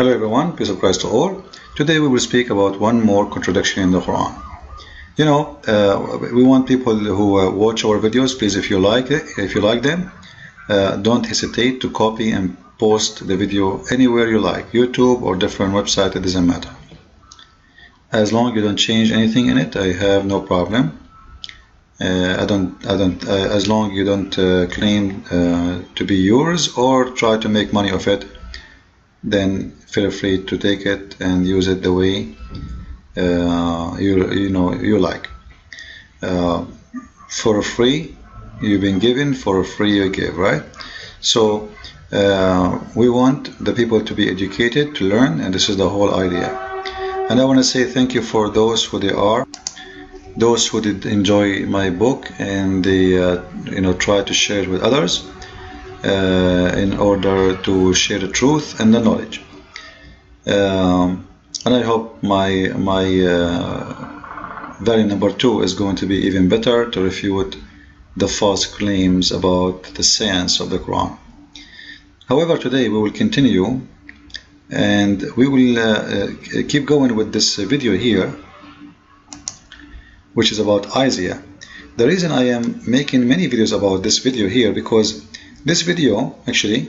Hello everyone, peace of Christ to all. Today we will speak about one more contradiction in the Quran. You know, we want people who watch our videos, please, if you like them, don't hesitate to copy and post the video anywhere you like, YouTube or different website, it doesn't matter. As long as you don't change anything in it, I have no problem. As long as you don't claim to be yours or try to make money off it, then feel free to take it and use it the way you like. For free you've been given, for free you give, right? So we want the people to be educated, to learn, and this is the whole idea. And I want to say thank you for those who those who did enjoy my book and they try to share it with others in order to share the truth and the knowledge. And I hope my very number 2 is going to be even better, to refute the false claims about the science of the Quran. However, today we will continue and we will keep going with this video here, which is about Isaiah. The reason I am making many videos about this video here, because this video actually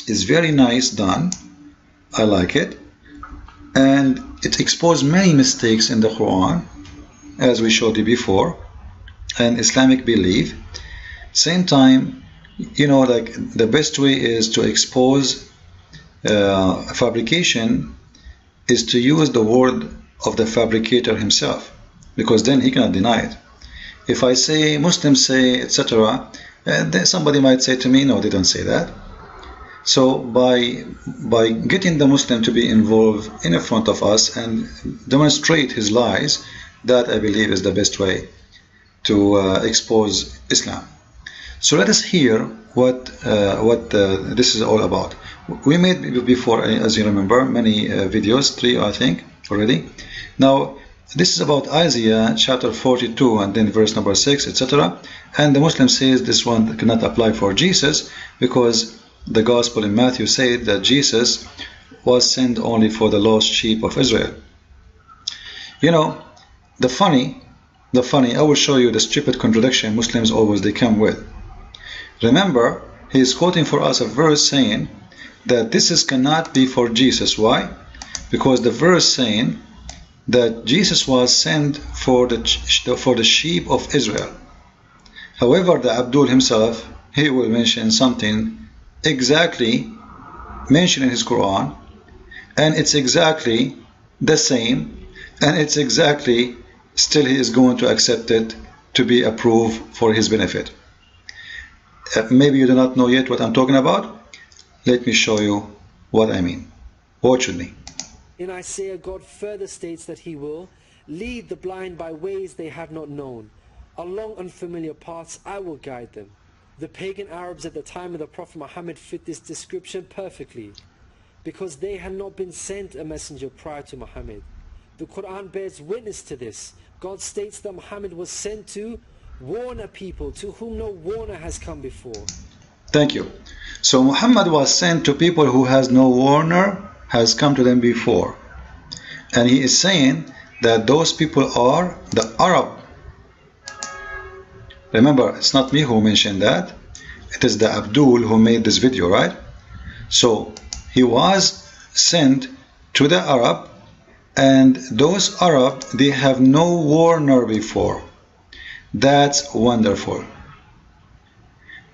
is very nice done. I like it, and it exposed many mistakes in the Quran, as we showed you before, and Islamic belief. Same time, like the best way is to expose fabrication is to use the word of the fabricator himself, because then he cannot deny it. If I say Muslims say etc., then somebody might say to me, no, they don't say that. So by getting the Muslim to be involved in front of us and demonstrate his lies, that I believe is the best way to expose Islam. So let us hear what this is all about. We made before, as you remember, many videos, 3 I think already. Now this is about Isaiah chapter 42 and then verse number 6, etc. And the Muslim says this one cannot apply for Jesus, because the gospel in Matthew said that Jesus was sent only for the lost sheep of Israel. The funny, I will show you the stupid contradiction Muslims always they come with. Remember, he is quoting for us a verse saying that this cannot be for Jesus. Why? Because the verse saying that Jesus was sent for the sheep of Israel. However, the Abdul himself, he will mention something exactly mentioned in his Quran, and it's exactly the same, and it's exactly still he is going to accept it to be approved for his benefit. Maybe you do not know yet what I'm talking about. Let me show you what I mean. Watch with me. In Isaiah, God further states that he will lead the blind by ways they have not known. Along unfamiliar paths I will guide them. The pagan Arabs at the time of the Prophet Muhammad fit this description perfectly, because they had not been sent a messenger prior to Muhammad. The Quran bears witness to this. God states that Muhammad was sent to warn a people to whom no warner has come before. Thank you. So Muhammad was sent to people who has no warner has come to them before. And he is saying that those people are the Arab. Remember, it's not me who mentioned that. It is the Abdul who made this video, right? So he was sent to the Arab, and those Arab, they have no warner before. That's wonderful.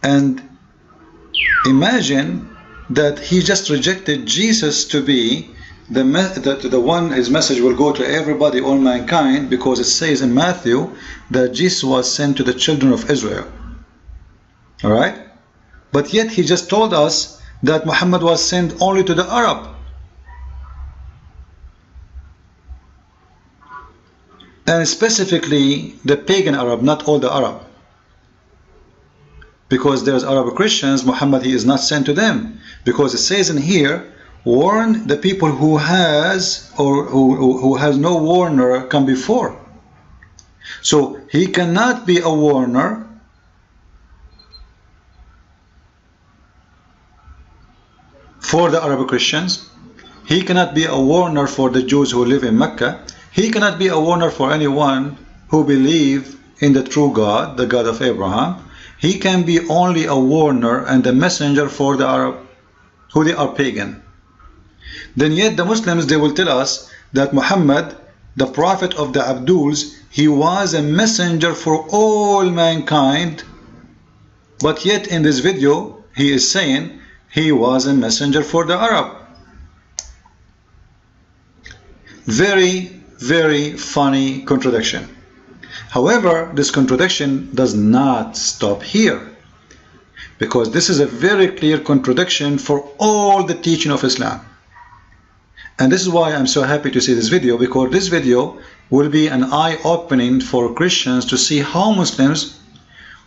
And imagine that he just rejected Jesus to be the one, his message will go to everybody, all mankind, because it says in Matthew that Jesus was sent to the children of Israel. Alright? But yet he just told us that Muhammad was sent only to the Arab. And specifically the pagan Arab, not all the Arab. Because there's Arab Christians, Muhammad, he is not sent to them. Because it says in here, warn the people who has no warner come before. So he cannot be a warner for the Arab Christians, He cannot be a warner for the Jews who live in Mecca. He cannot be a warner for anyone who believe in the true God, the God of Abraham. He can be only a warner and a messenger for the Arab, who they are pagan. Then yet the Muslims, they will tell us that Muhammad, the prophet of the Abduls, he was a messenger for all mankind. But yet in this video, he is saying he was a messenger for the Arab. Very, very funny contradiction. However, this contradiction does not stop here, because this is a very clear contradiction for all the teaching of Islam. And this is why I'm so happy to see this video, because this video will be an eye-opening for Christians to see how Muslims,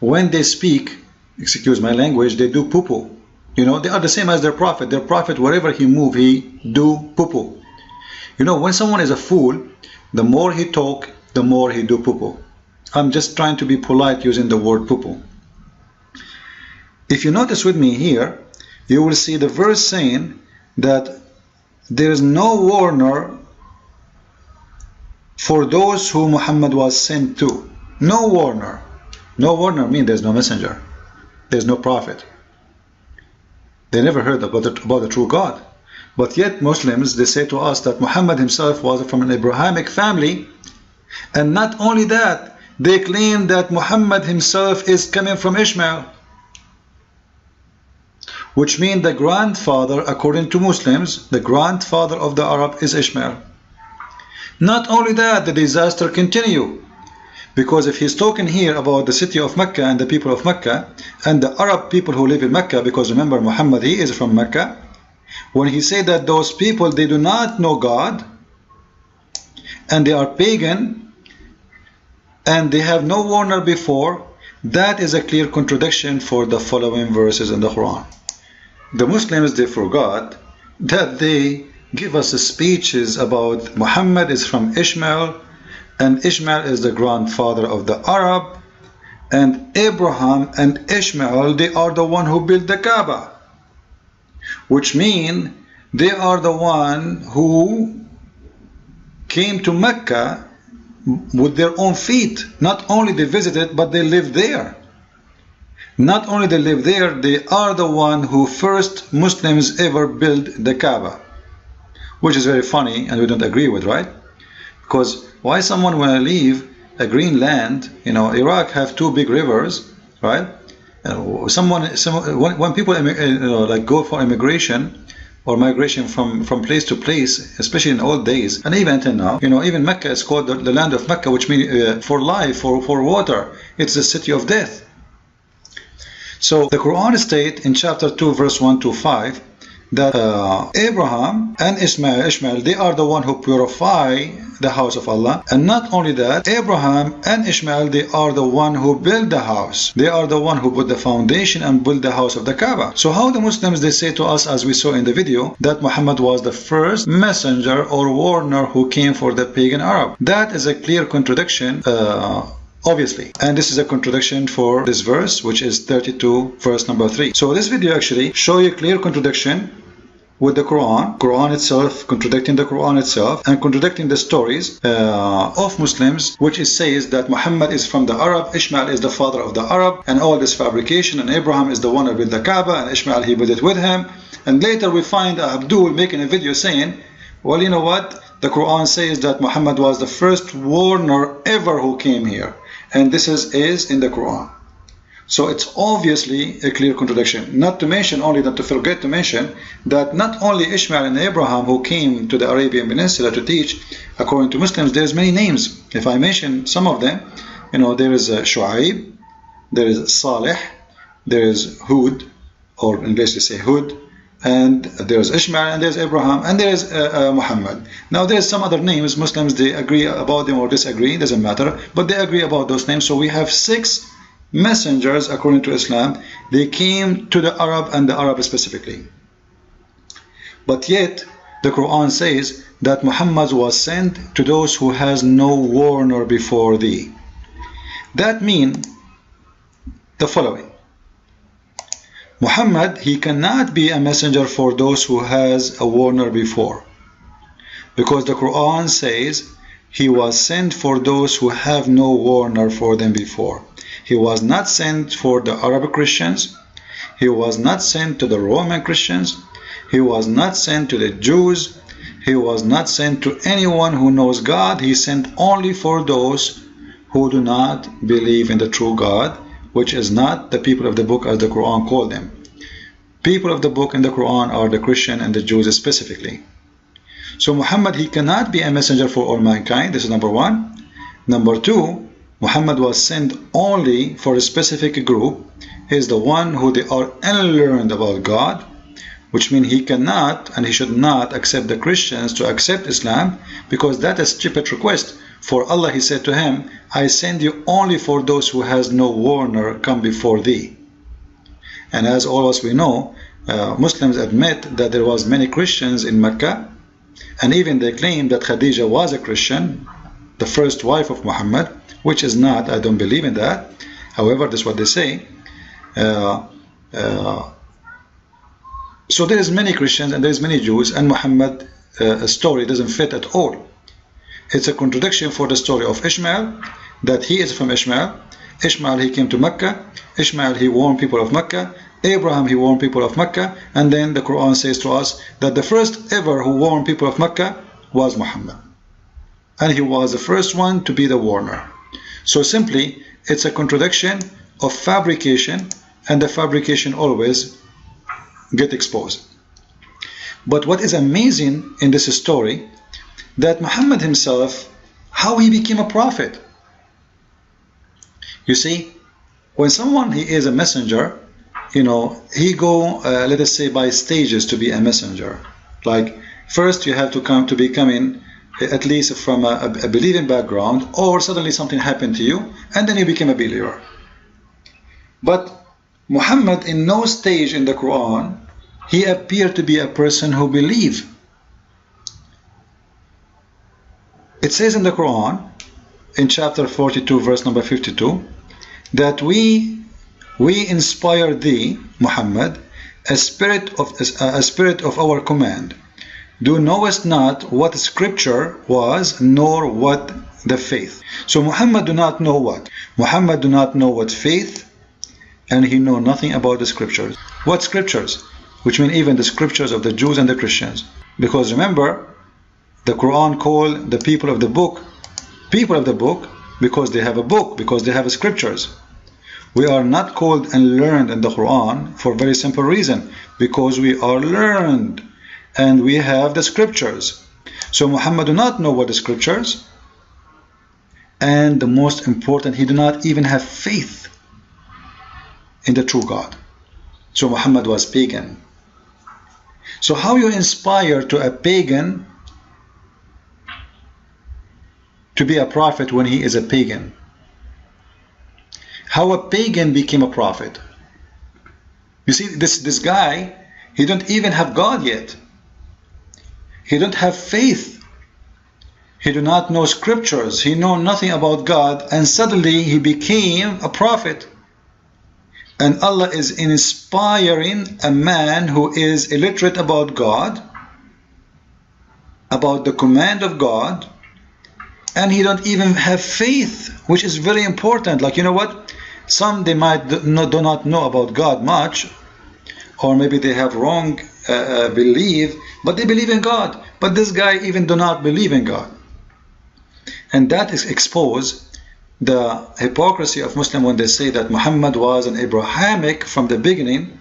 when they speak, excuse my language, they do poo-poo. You know, they are the same as their prophet. Their prophet, wherever he move, he do poo-poo. You know, when someone is a fool, the more he talk, the more he do poo-poo. I'm just trying to be polite using the word poo-poo. If you notice with me here, you will see the verse saying that there is no warner for those who Muhammad was sent to. No warner. No warner means there's no messenger. There's no prophet. They never heard about the true God. But yet Muslims, they say to us that Muhammad himself was from an Abrahamic family. And not only that, they claim that Muhammad himself is coming from Ishmael, which means the grandfather, according to Muslims, the grandfather of the Arab is Ishmael. Not only that, the disaster continue, because if he's talking here about the city of Mecca and the people of Mecca and the Arab people who live in Mecca, because remember Muhammad, he is from Mecca, when he said that those people, they do not know God and they are pagan and they have no warner before, that is a clear contradiction for the following verses in the Quran. The Muslims, they forgot that they give us speeches about Muhammad is from Ishmael, and Ishmael is the grandfather of the Arab, and Abraham and Ishmael, they are the one who built the Kaaba, which means they are the one who came to Mecca with their own feet. Not only they visited, but they lived there. Not only they live there, they are the one who first Muslims ever built the Kaaba, which is very funny and we don't agree with, right? Because why someone want to leave a green land? You know, Iraq have two big rivers, right? When people like go for immigration or migration from place to place, especially in old days, and even until now, you know, even Mecca is called the land of Mecca, which means for life, for water. It's the city of death. So the Quran states in chapter 2 verse 1 to 5 that Abraham and Ishmael, they are the one who purify the house of Allah. And not only that, Abraham and Ishmael, they are the one who build the house. They are the one who put the foundation and build the house of the Kaaba. So how the Muslims, they say to us, as we saw in the video, that Muhammad was the first messenger or warner who came for the pagan Arab. That is a clear contradiction, obviously. And this is a contradiction for this verse, which is 32 verse number 3. So this video actually show you clear contradiction with the Quran itself, contradicting the Quran itself, and contradicting the stories of Muslims, which it says that Muhammad is from the Arab, Ishmael is the father of the Arab, and all this fabrication, and Abraham is the one who built the Kaaba, and Ishmael, he built it with him. And later we find Abdul making a video saying, well, you know what, the Quran says that Muhammad was the first warner ever who came here, and this is in the Quran. So it's obviously a clear contradiction. Not to forget to mention that not only Ishmael and Abraham who came to the Arabian Peninsula to teach, according to Muslims, there's many names. If I mention some of them, you know, there is Shu'aib, there is Salih, there is Hud, or in English they say Hud, and there's Ishmael, and there's Abraham, and there's Muhammad. Now there's some other names. Muslims, they agree about them or disagree, doesn't matter, but they agree about those names. So we have 6 messengers according to Islam. They came to the Arab, and the Arab specifically. But yet the Quran says that Muhammad was sent to those who has no warner before thee. That means the following: Muhammad, he cannot be a messenger for those who has a warner before. Because the Quran says he was sent for those who have no warner for them before. He was not sent for the Arab Christians. He was not sent to the Roman Christians. He was not sent to the Jews. He was not sent to anyone who knows God. He sent only for those who do not believe in the true God, which is not the people of the book as the Quran called them. People of the book in the Quran are the Christian and the Jews specifically. So Muhammad, he cannot be a messenger for all mankind. This is number one. Number two, Muhammad was sent only for a specific group. He is the one who they are unlearned about God, which means he cannot and he should not accept the Christians to accept Islam, because that is a stupid request. For Allah, he said to him, I send you only for those who has no warner come before thee. And as all of us we know, Muslims admit that there was many Christians in Mecca, and even they claim that Khadija was a Christian, the first wife of Muhammad, which is not. I don't believe in that. However, that's what they say. So there is many Christians and there is many Jews, and Muhammad's story doesn't fit at all. It's a contradiction for the story of Ishmael, that he is from Ishmael. Ishmael, he came to Mecca. Ishmael, he warned people of Mecca. Abraham, he warned people of Mecca. And then the Quran says to us that the first ever who warned people of Mecca was Muhammad. And he was the first one to be the warner. So simply, it's a contradiction of fabrication, and the fabrication always get exposed. But what is amazing in this story, that Muhammad himself, how he became a prophet. You see, when someone he is a messenger, you know, he go, let us say, by stages to be a messenger. Like, first you have to come to becoming at least from a believing background, or suddenly something happened to you, and then you became a believer. But Muhammad, in no stage in the Quran, he appeared to be a person who believed. It says in the Quran, in chapter 42, verse number 52, that we inspire thee, Muhammad, a spirit of our command. Thou knowest not what scripture was, nor what the faith. So Muhammad do not know what? Muhammad do not know what faith, and he know nothing about the scriptures. What scriptures? Which mean even the scriptures of the Jews and the Christians. Because remember, the Quran called the people of the book because they have a book, because they have scriptures. We are not called and learned in the Quran for a very simple reason, because we are learned and we have the scriptures. So Muhammad do not know what the scriptures, and the most important, he do not even have faith in the true God. So Muhammad was pagan. So how you inspire to a pagan to be a prophet when he is a pagan? How a pagan became a prophet? You see, this guy, he don't even have God yet. He don't have faith. He do not know scriptures. He know nothing about God, and suddenly he became a prophet. And Allah is inspiring a man who is illiterate about God, about the command of God, and he don't even have faith, which is very important. Like, you know what? Some, they might do not know about God much, or maybe they have wrong belief, but they believe in God. But this guy even do not believe in God. And that is expose the hypocrisy of Muslim when they say that Muhammad was an Abrahamic from the beginning,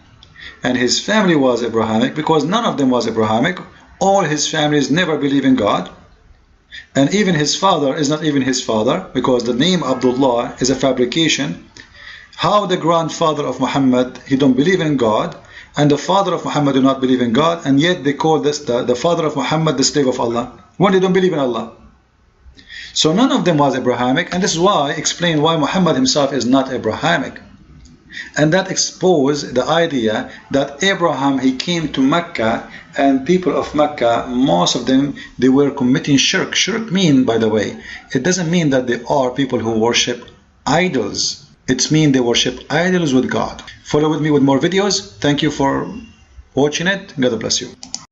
and his family was Abrahamic, because none of them was Abrahamic. All his families never believe in God. And even his father is not even his father, because the name Abdullah is a fabrication. How the grandfather of Muhammad, he don't believe in God, and the father of Muhammad do not believe in God, and yet they call this the father of Muhammad the slave of Allah, when they don't believe in Allah. So none of them was Abrahamic, and this is why I explain why Muhammad himself is not Abrahamic. And that exposed the idea that Abraham, he came to Mecca, and people of Mecca, most of them, they were committing shirk. Shirk mean, by the way, it doesn't mean that they are people who worship idols. It means they worship idols with God. Follow with me with more videos. Thank you for watching it. God bless you.